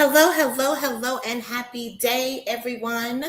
Hello, hello, hello, and happy day, everyone.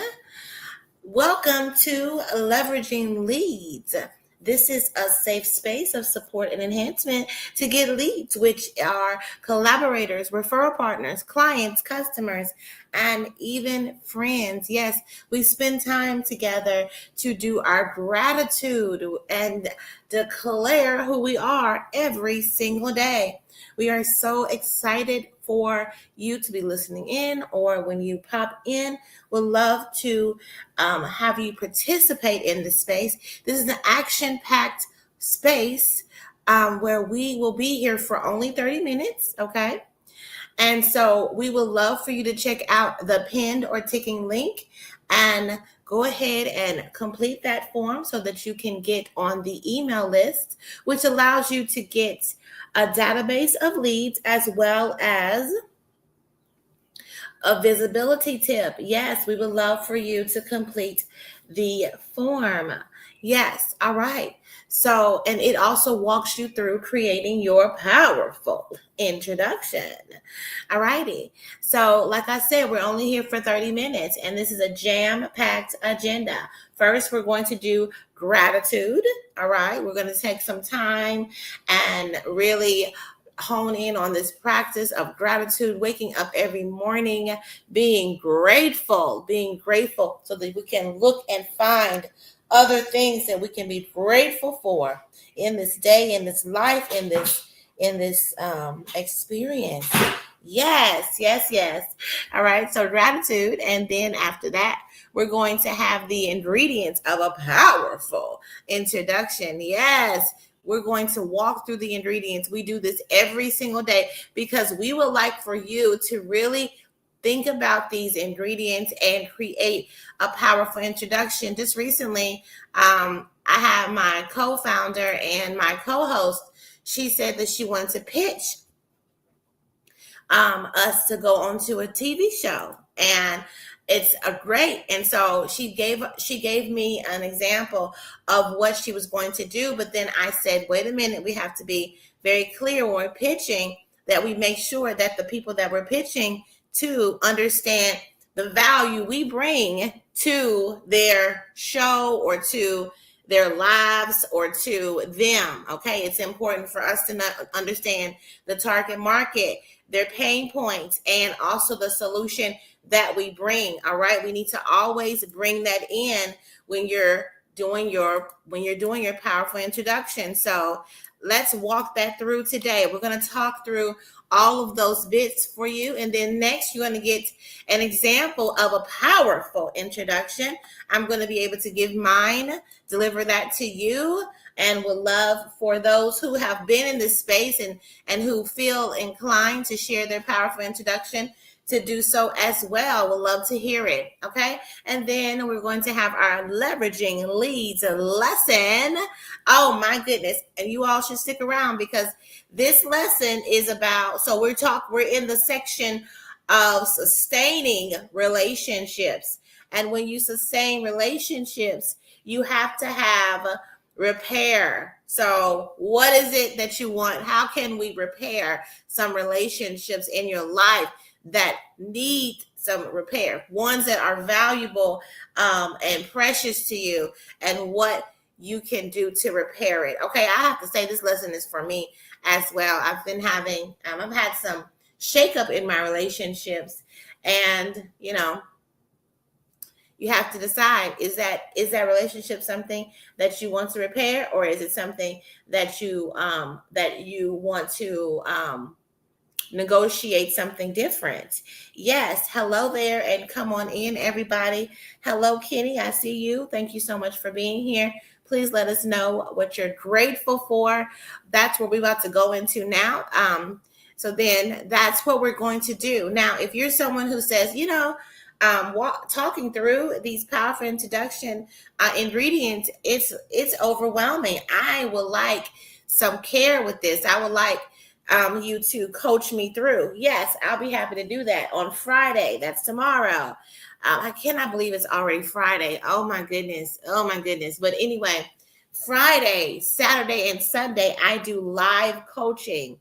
Welcome to Leveraging Leads. This is a safe space of support and enhancement to get leads, which are collaborators, referral partners, clients, customers, and even friends. Yes, we spend time together to do our gratitude and declare who we are every single day. We are so excited for you to be listening in, or when you pop in, we'd love to have you participate in this space. This is an action-packed space where we will be here for only 30 minutes, okay? And so we would love for you to check out the pinned or ticking link and go ahead and complete that form so that you can get on the email list, which allows you to get a database of leads as well as a visibility tip. Yes, we would love for you to complete the form. Yes, all right. So, and it also walks you through creating your powerful introduction. All righty. So, like I said, we're only here for 30 minutes, and this is a jam-packed agenda. First, we're going to do gratitude. All right. We're going to take some time and really hone in on this practice of gratitude, waking up every morning, being grateful so that we can look and find other things that we can be grateful for in this day, in this life, in this experience. Yes. All right. So gratitude. And then after that, we're going to have the ingredients of a powerful introduction. Yes. We're going to walk through the ingredients. We do this every single day because we would like for you to really think about these ingredients and create a powerful introduction. Just recently, I had my co-founder and my co-host. She said that she wanted to pitch us to go onto a TV show, and it's a great. And so she gave me an example of what she was going to do. But then I said, wait a minute, we have to be very clear when we're pitching that we make sure that the people that we're pitching to understand the value we bring to their show or to their lives or to them. Okay, it's important for us to understand the target market, their pain points, and also the solution that we bring. All right, we need to always bring that in when you're doing your powerful introduction. So let's walk that through today. We're going to talk through all of those bits for you, and then next you're going to get an example of a powerful introduction. I'm going to be able to give mine, deliver that to you, and would love for those who have been in this space and who feel inclined to share their powerful introduction to do so as well. We'll love to hear it. Okay. And then we're going to have our leveraging leads lesson. Oh my goodness. And you all should stick around because this lesson is about, so we're in the section of sustaining relationships. And when you sustain relationships, you have to have repair. So what is it that you want? How can we repair some relationships in your life that need some repair, ones that are valuable and precious to you, and what you can do to repair it? Okay, I have to say this lesson is for me as well. I've been having, I've had some shakeup in my relationships, and you have to decide, is that relationship something that you want to repair, or is it something that you want to negotiate something different? Yes. Hello there, and come on in, everybody. Hello, Kenny. I see you. Thank you so much for being here. Please let us know what you're grateful for. That's what we're about to go into now. So then that's what we're going to do. Now, if you're someone who says, talking through these powerful introduction ingredients, it's overwhelming. I would like some care with this. I would like you to coach me through. Yes, I'll be happy to do that on Friday. That's tomorrow. I cannot believe it's already Friday. Oh my goodness. But anyway, Friday, Saturday, and Sunday, I do live coaching.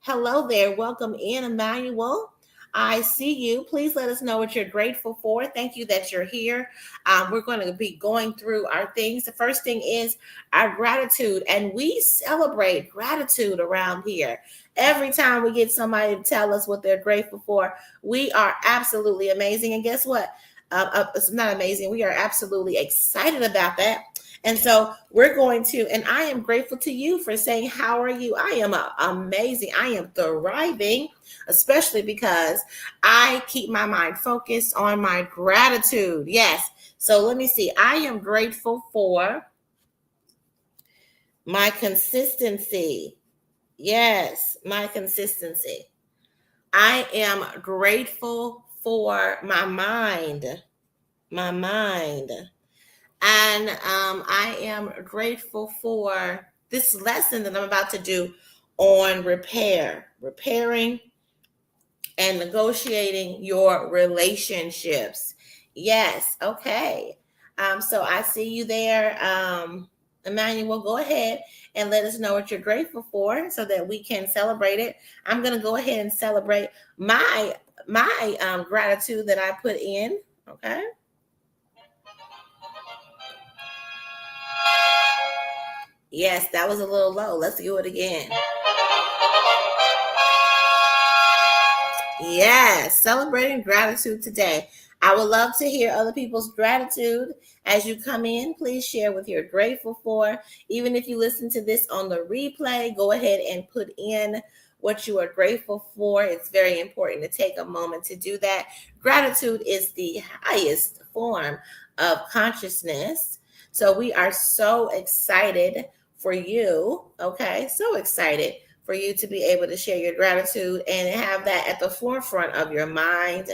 Hello there. Welcome in, Emmanuel. I see you. Please let us know what you're grateful for. Thank you that you're here. We're going to be going through our things. The first thing is our gratitude, and we celebrate gratitude around here. Every time we get somebody to tell us what they're grateful for, we are absolutely amazing. And guess what? It's not amazing. We are absolutely excited about that. And so we're going to, and I am grateful to you for saying, how are you? I am amazing. I am thriving, especially because I keep my mind focused on my gratitude. Yes. So let me see. I am grateful for my consistency. Yes, my consistency. I am grateful for my mind. My mind. And I am grateful for this lesson that I'm about to do on repairing and negotiating your relationships. Yes, okay. So I see you there. Emmanuel, go ahead and let us know what you're grateful for so that we can celebrate it. I'm going to go ahead and celebrate my gratitude that I put in. Okay. Yes, that was a little low. Let's do it again. Yes, celebrating gratitude today. I would love to hear other people's gratitude as you come in. Please share what you're grateful for. Even if you listen to this on the replay, go ahead and put in what you are grateful for. It's very important to take a moment to do that. Gratitude is the highest form of consciousness. So we are so excited for you. Okay, so excited for you to be able to share your gratitude and have that at the forefront of your mind.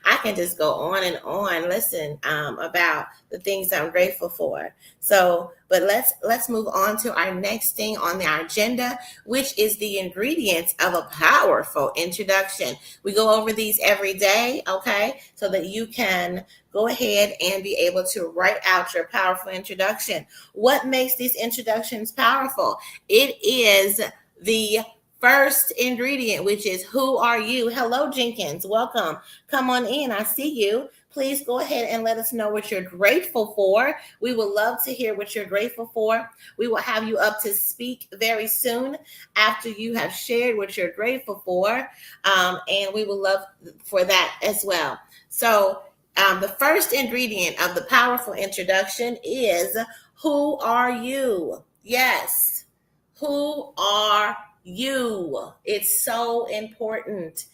I can just go on and on, listen about the things I'm grateful for. So, but let's move on to our next thing on our agenda, which is the ingredients of a powerful introduction. We go over these every day, okay, so that you can go ahead and be able to write out your powerful introduction. What makes these introductions powerful? It is the first ingredient, which is who are you? Hello, Jenkins. Welcome. Come on in. I see you. Please go ahead and let us know what you're grateful for. We would love to hear what you're grateful for. We will have you up to speak very soon after you have shared what you're grateful for. And we would love for that as well. So, the first ingredient of the powerful introduction is who are you? Yes. Who are you? It's so important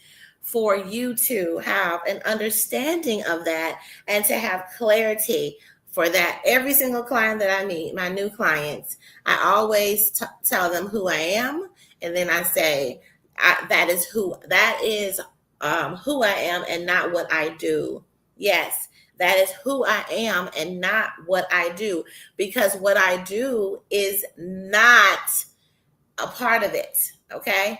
for you to have an understanding of that and to have clarity for that. Every single client that I meet, my new clients, I always tell them who I am, and then I say that is who I am, and not what I do. Yes, that is who I am and not what I do, because what I do is not a part of it. Okay.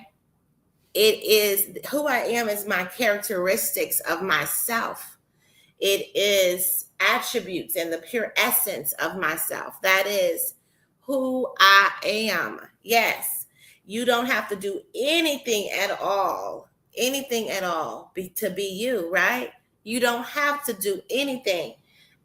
It is who I am, is my characteristics of myself. It is attributes and the pure essence of myself. That is who I am. Yes. You don't have to do anything at all, to be you, right? You don't have to do anything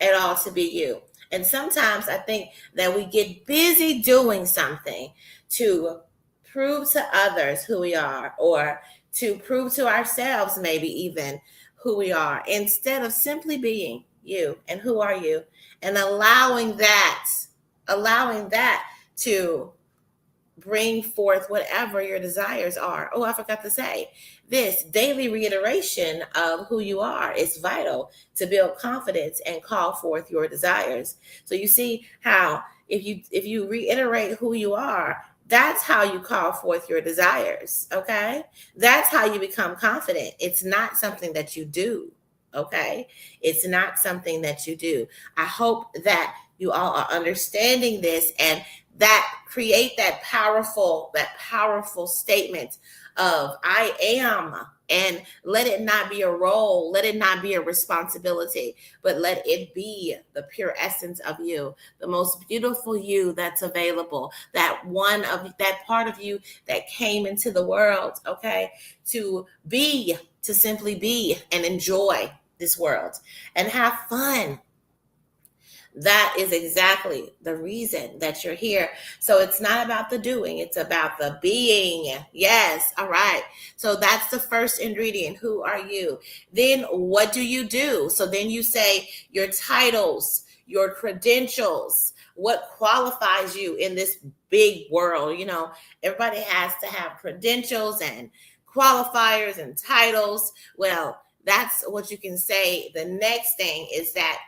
at all to be you. And sometimes I think that we get busy doing something to prove to others who we are, or to prove to ourselves, maybe even who we are, instead of simply being you. And who are you? And allowing that to bring forth whatever your desires are. Oh, I forgot to say, this daily reiteration of who you are is vital to build confidence and call forth your desires. So you see how if you reiterate who you are, that's how you call forth your desires. Okay. That's how you become confident. It's not something that you do. Okay. It's not something that you do. I hope that you all are understanding this, and that create that powerful statement of I am And let it not be a role, let it not be a responsibility, but let it be the pure essence of you, the most beautiful you that's available, that one of that part of you that came into the world, okay, to be, to simply be and enjoy this world and have fun. That is exactly the reason that you're here. So it's not about the doing, it's about the being. Yes. All right. So that's the first ingredient. Who are you? Then what do you do? So then you say your titles, your credentials, what qualifies you in this big world. Everybody has to have credentials and qualifiers and titles. Well, that's what you can say. The next thing is that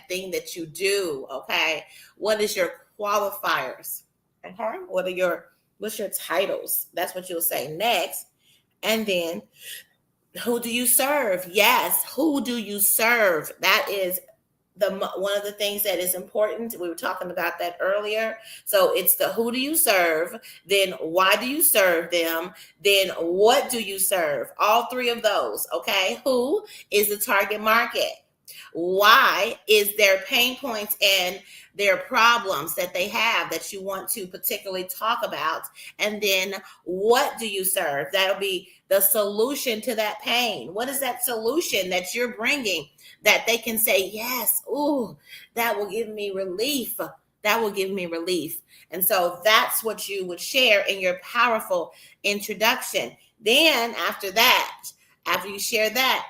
thing that you do. Okay, what is your qualifiers? Okay, what's your titles? That's what you'll say next. And then who do you serve? Yes, who do you serve? That is one of the things that is important. We were talking about that earlier. So it's the who do you serve, then why do you serve them, then what do you serve? All three of those. Okay, who is the target market? Why is their pain points and their problems that they have that you want to particularly talk about? And then what do you serve? That'll be the solution to that pain. What is that solution that you're bringing that they can say, yes, ooh, that will give me relief. That will give me relief. And so that's what you would share in your powerful introduction. Then after that, after you share that,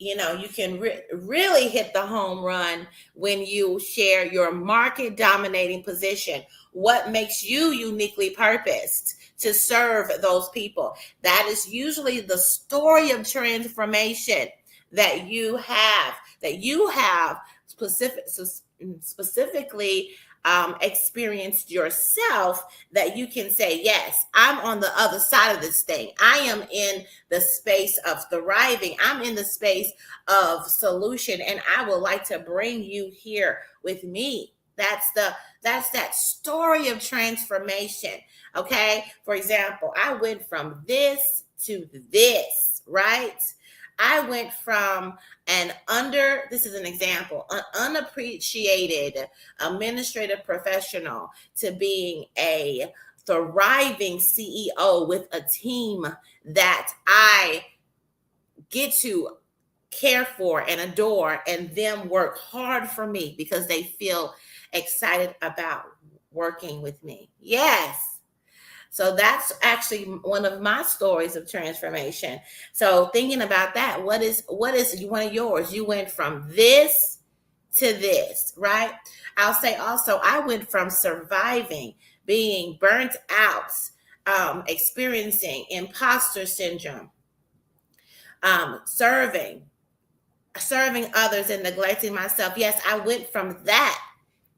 you can really hit the home run when you share your market dominating position. What makes you uniquely purposed to serve those people? That is usually the story of transformation that you have specifically experienced yourself, that you can say, yes, I'm on the other side of this thing. I am in the space of thriving. I'm in the space of solution, and I would like to bring you here with me. That's that story of transformation. Okay. For example, I went from this to this, right? I went from this is an example, an unappreciated administrative professional to being a thriving CEO with a team that I get to care for and adore, and them work hard for me because they feel excited about working with me. Yes. So that's actually one of my stories of transformation. So thinking about that, what is one of yours? You went from this to this, right? I'll say also, I went from surviving, being burnt out, experiencing imposter syndrome, serving others and neglecting myself. Yes, I went from that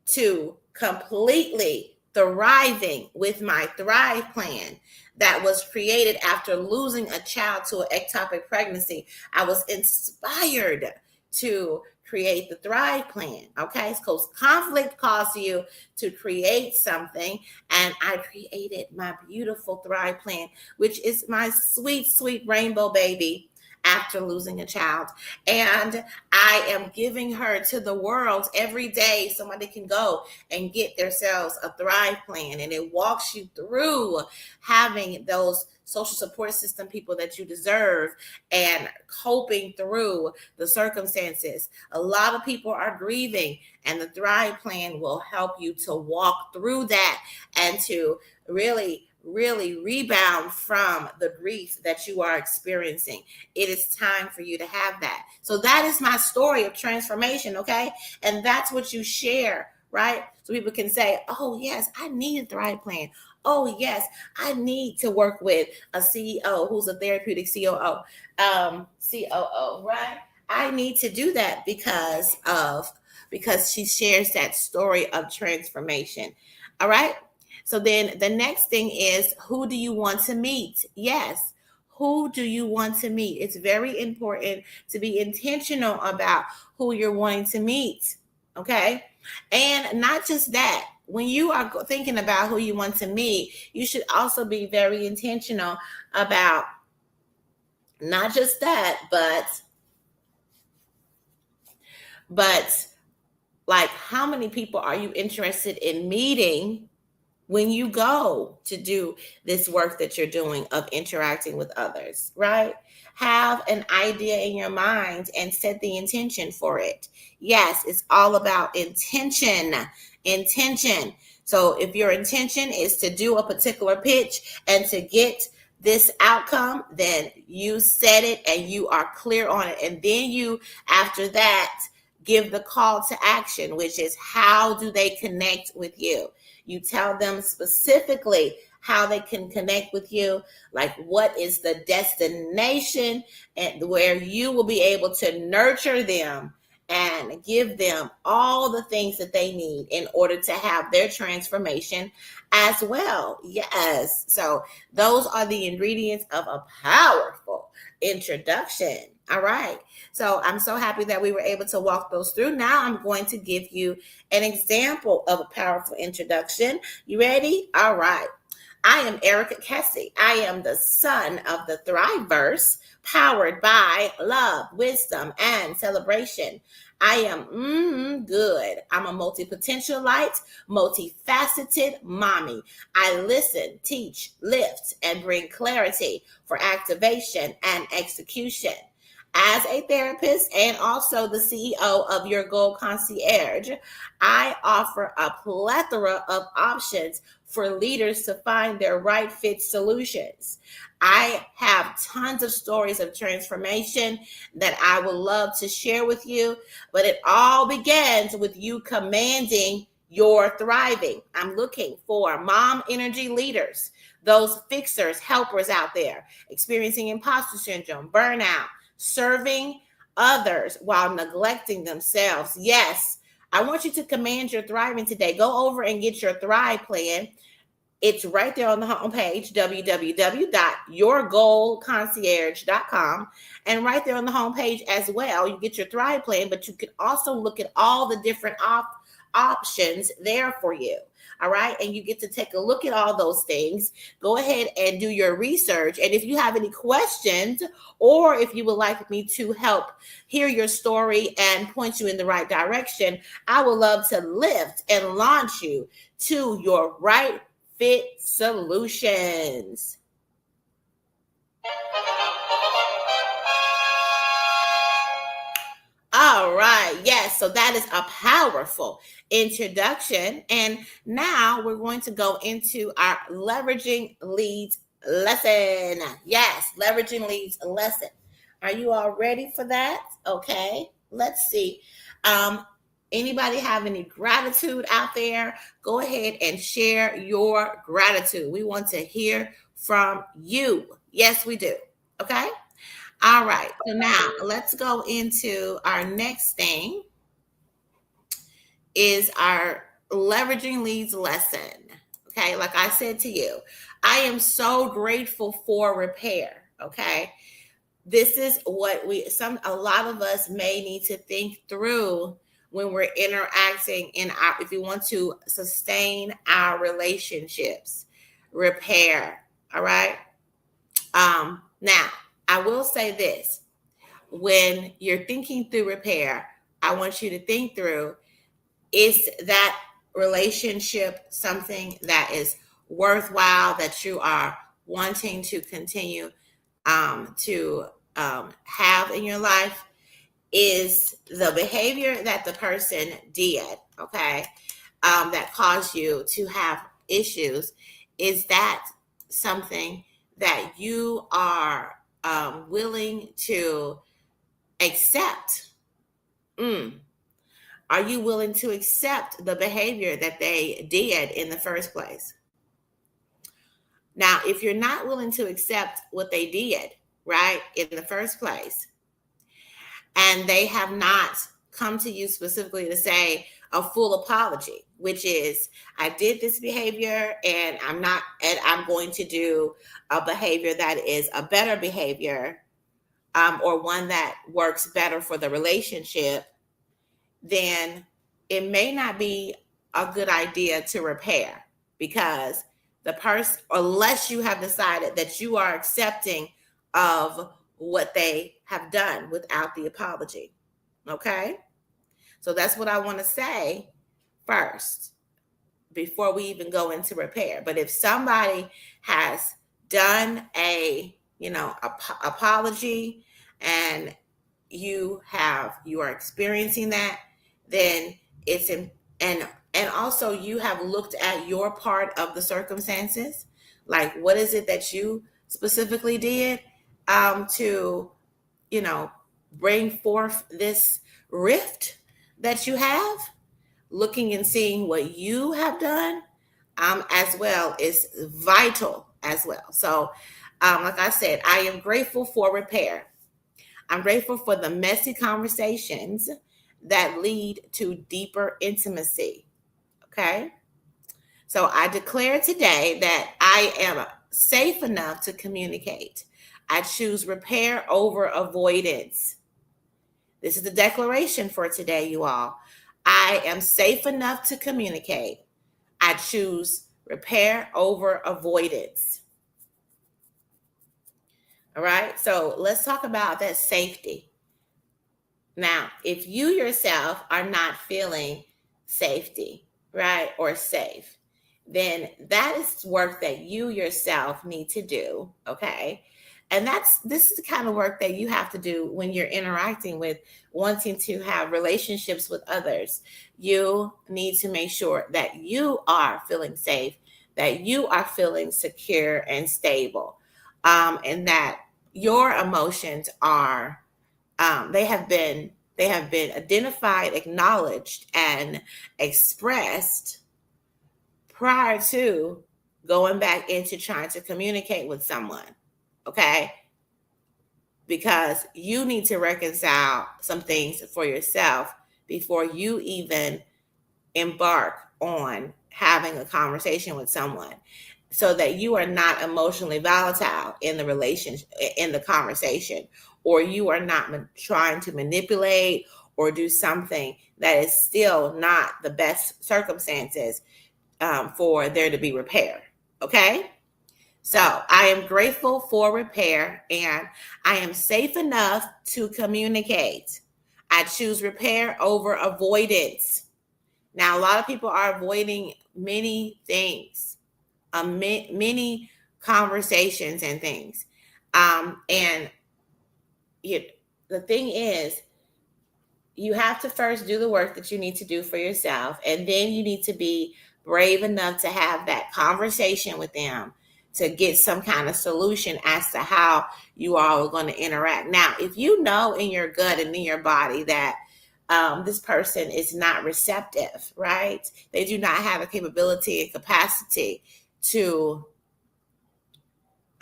to completely thriving with my Thrive plan that was created after losing a child to an ectopic pregnancy. I was inspired to create the Thrive plan. Okay, because conflict caused you to create something, and I created my beautiful Thrive plan, which is my sweet, sweet rainbow baby after losing a child. And I am giving her to the world every day. Somebody can go and get themselves a Thrive plan, and it walks you through having those social support system people that you deserve and coping through the circumstances. A lot of people are grieving, and the Thrive plan will help you to walk through that and to really rebound from the grief that you are experiencing. It is time for you to have that. So that is my story of transformation, okay? And that's what you share, right? So people can say, oh, yes, I need a Thrive plan. Oh, yes, I need to work with a CEO who's a therapeutic COO, right? I need to do that because she shares that story of transformation. All right? So then the next thing is, who do you want to meet? Yes. Who do you want to meet? It's very important to be intentional about who you're wanting to meet. Okay. And not just that, when you are thinking about who you want to meet, you should also be very intentional about Not just that, but like, how many people are you interested in meeting when you go to do this work that you're doing of interacting with others, right? Have an idea in your mind and set the intention for it. Yes, it's all about intention. Intention. So if your intention is to do a particular pitch and to get this outcome, then you set it and you are clear on it. And then you, after that, give the call to action, which is how do they connect with you? You tell them specifically how they can connect with you, like what is the destination, and where you will be able to nurture them and give them all the things that they need in order to have their transformation as well. Yes. So those are the ingredients of a powerful introduction. All right. So I'm so happy that we were able to walk those through. Now I'm going to give you an example of a powerful introduction. You ready? All right. I am Erica Kessie. I am the son of the Thriveverse, powered by love, wisdom, and celebration. I am good. I'm a multi-potentialite, multifaceted mommy. I listen, teach, lift, and bring clarity for activation and execution. As a therapist and also the CEO of Your Goal Concierge, I offer a plethora of options for leaders to find their right fit solutions. I have tons of stories of transformation that I would love to share with you, but it all begins with you commanding your thriving. I'm looking for mom energy leaders, those fixers, helpers out there experiencing imposter syndrome, burnout, serving others while neglecting themselves. Yes, I want you to command your thriving today. Go over and get your Thrive plan. It's right there on the homepage, www.yourgoalconcierge.com. And right there on the homepage as well, you get your Thrive plan, but you can also look at all the different options there for you. All right. And you get to take a look at all those things. Go ahead and do your research. And if you have any questions, or if you would like me to help hear your story and point you in the right direction, I would love to lift and launch you to your right fit solutions. All right. Yes. So that is a powerful introduction. And now we're going to go into our leveraging leads lesson. Yes. Leveraging leads lesson. Are you all ready for that? Okay. Let's see. Anybody have any gratitude out there? Go ahead and share your gratitude. We want to hear from you. Yes, we do. Okay. All right. So now let's go into our next thing is our leveraging leads lesson. Okay. Like I said to you, I am so grateful for repair. Okay. This is what a lot of us may need to think through when we're interacting if we want to sustain our relationships. Repair. All right. Now I will say this: when you're thinking through repair, I want you to think through, is that relationship something that is worthwhile, that you are wanting to continue to have in your life? Is the behavior that the person did, okay, that caused you to have issues, is that something that you are willing to accept? Are you willing to accept the behavior that they did in the first place? Now, if you're not willing to accept what they did, right, in the first place, and they have not come to you specifically to say a full apology, which is, I did this behavior and I'm going to do a behavior that is a better behavior, or one that works better for the relationship, then it may not be a good idea to repair, because the person, unless you have decided that you are accepting of what they have done without the apology. Okay? So that's what I want to say first before we even go into repair. But if somebody has done a, apology, and you are experiencing that, then it's in, and also you have looked at your part of the circumstances, like what is it that you specifically did, to, you know bring forth this rift that you have. Looking and seeing what you have done, as well, is vital as well. So, like I said, I am grateful for repair. I'm grateful for the messy conversations that lead to deeper intimacy. Okay. So I declare today that I am safe enough to communicate. I choose repair over avoidance. This is the declaration for today, you all. I am safe enough to communicate. I choose repair over avoidance. All right. So let's talk about that safety. Now, if you yourself are not feeling safety, right, or safe, then that is work that you yourself need to do. Okay. And this is the kind of work that you have to do when you're interacting with, wanting to have relationships with others. You need to make sure that you are feeling safe, that you are feeling secure and stable, and that your emotions are, they have been identified, acknowledged, and expressed prior to going back into trying to communicate with someone. Okay? Because you need to reconcile some things for yourself before you even embark on having a conversation with someone, so that you are not emotionally volatile in the relationship, in the conversation, or you are not trying to manipulate or do something that is still not the best circumstances, for there to be repair. Okay. So I am grateful for repair, and I am safe enough to communicate. I choose repair over avoidance. Now, a lot of people are avoiding many things, many conversations and things. And the thing is, you have to first do the work that you need to do for yourself, and then you need to be brave enough to have that conversation with them to get some kind of solution as to how you all are going to interact. Now, if you know in your gut and in your body that, this person is not receptive, right? They do not have the capability and capacity to,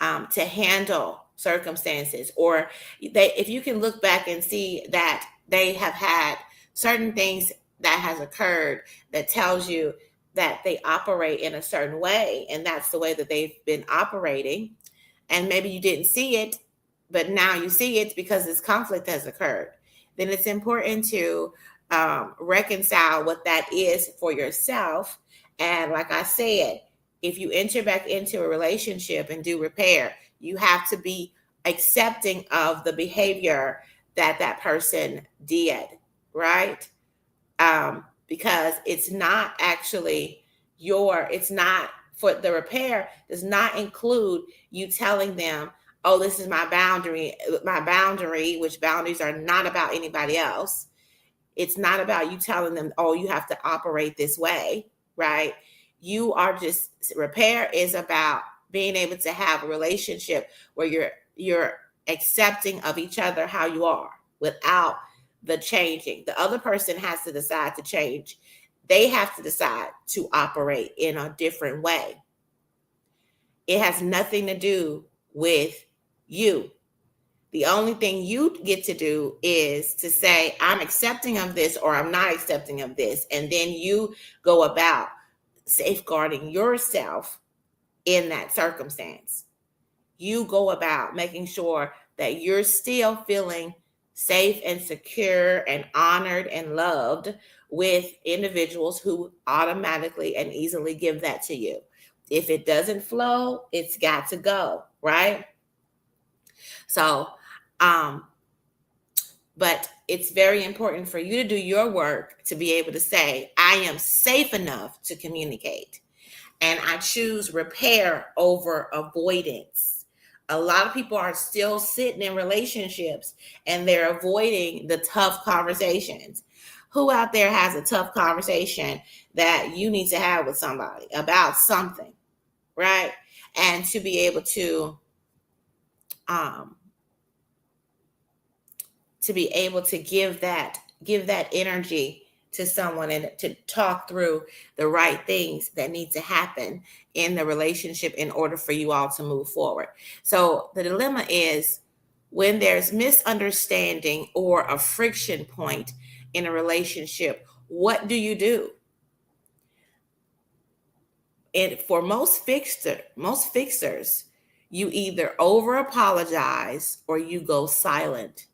to handle circumstances, or if you can look back and see that they have had certain things that has occurred that tells you that they operate in a certain way, and that's the way that they've been operating, and maybe you didn't see it, but now you see it because this conflict has occurred, then it's important to, reconcile what that is for yourself. And like I said, if you enter back into a relationship and do repair, you have to be accepting of the behavior that that person did, right? Because it's not actually it's not, for the repair does not include you telling them, oh, this is my boundary, which boundaries are not about anybody else. It's not about you telling them, oh, you have to operate this way, right? Repair is about being able to have a relationship where you're accepting of each other how you are, without the changing. The other person has to decide to change. They have to decide to operate in a different way. It has nothing to do with you. The only thing you get to do is to say, I'm accepting of this, or I'm not accepting of this. And then you go about safeguarding yourself in that circumstance. You go about making sure that you're still feeling safe and secure and honored and loved with individuals who automatically and easily give that to you. If it doesn't flow, it's got to go, right? So But it's very important for you to do your work to be able to say, I am safe enough to communicate. And I choose repair over avoidance. A lot of people are still sitting in relationships and they're avoiding the tough conversations. Who out there has a tough conversation that you need to have with somebody about something, right? And to be able um, to give that energy to someone and to talk through the right things that need to happen in the relationship in order for you all to move forward. So the dilemma is when there's misunderstanding or a friction point in a relationship, what do you do? And for most fixers, you either over apologize or you go silent.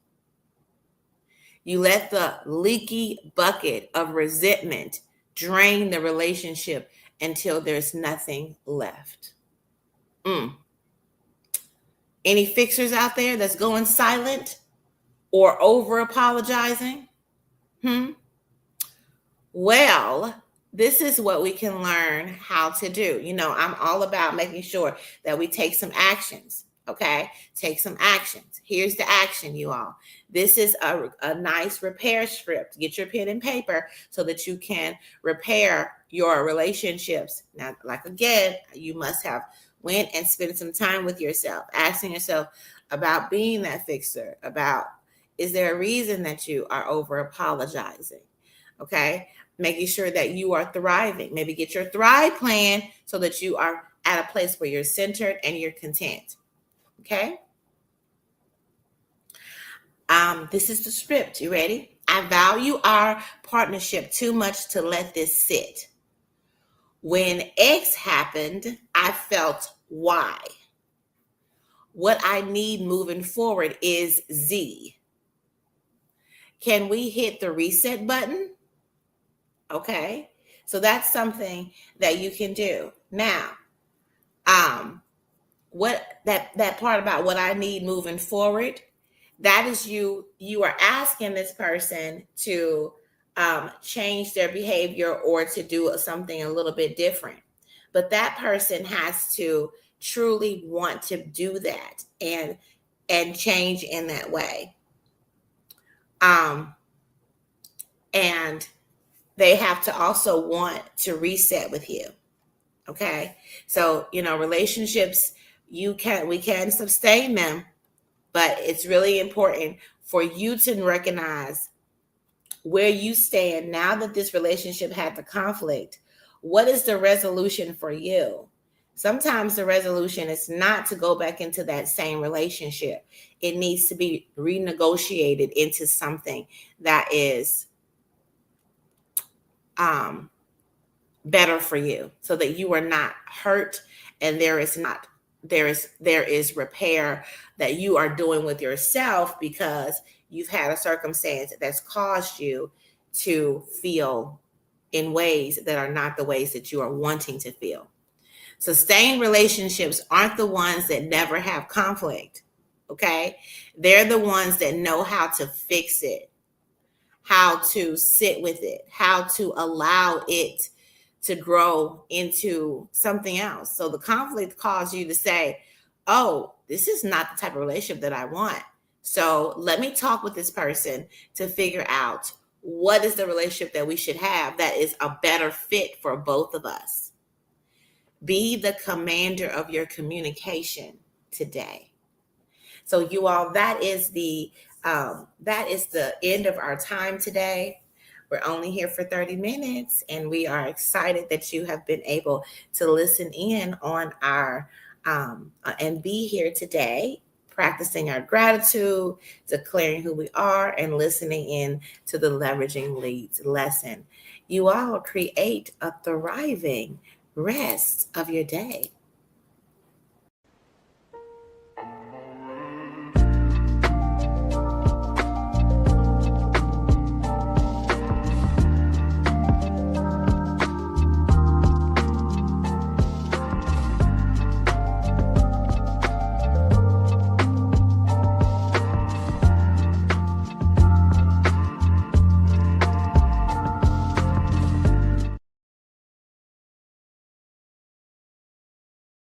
You let the leaky bucket of resentment drain the relationship until there's nothing left. Any fixers out there that's going silent or over apologizing? Well, this is what we can learn how to do. I'm all about making sure that we take some actions. Okay, take some actions. Here's the action, you all. This is a nice repair script. Get your pen and paper so that you can repair your relationships. Now, like again, you must have went and spent some time with yourself, asking yourself about being that fixer, about is there a reason that you are over apologizing? Okay, making sure that you are thriving. Maybe get your thrive plan so that you are at a place where you're centered and you're content. Okay. This is the script. You ready? I value our partnership too much to let this sit. When X happened, I felt Y. What I need moving forward is Z. Can we hit the reset button? Okay. So that's something that you can do. Now, what that part about what I need moving forward, that is you are asking this person to change their behavior or to do something a little bit different. But that person has to truly want to do that and change in that way. And they have to also want to reset with you. Okay. So, relationships, we can sustain them, but it's really important for you to recognize where you stand now that this relationship had the conflict. What is the resolution for you? Sometimes the resolution is not to go back into that same relationship. It needs to be renegotiated into something that is better for you, so that you are not hurt and there is repair that you are doing with yourself because you've had a circumstance that's caused you to feel in ways that are not the ways that you are wanting to feel. Sustained relationships aren't the ones that never have conflict. Okay, they're the ones that know how to fix it, how to sit with it, how to allow it to grow into something else. So the conflict caused you to say, oh, this is not the type of relationship that I want. So let me talk with this person to figure out what is the relationship that we should have that is a better fit for both of us. Be the commander of your communication today. So you all, that is the end of our time today. We're only here for 30 minutes, and we are excited that you have been able to listen in on our and be here today, practicing our gratitude, declaring who we are, and listening in to the Leveraging Leads lesson. You all create a thriving rest of your day.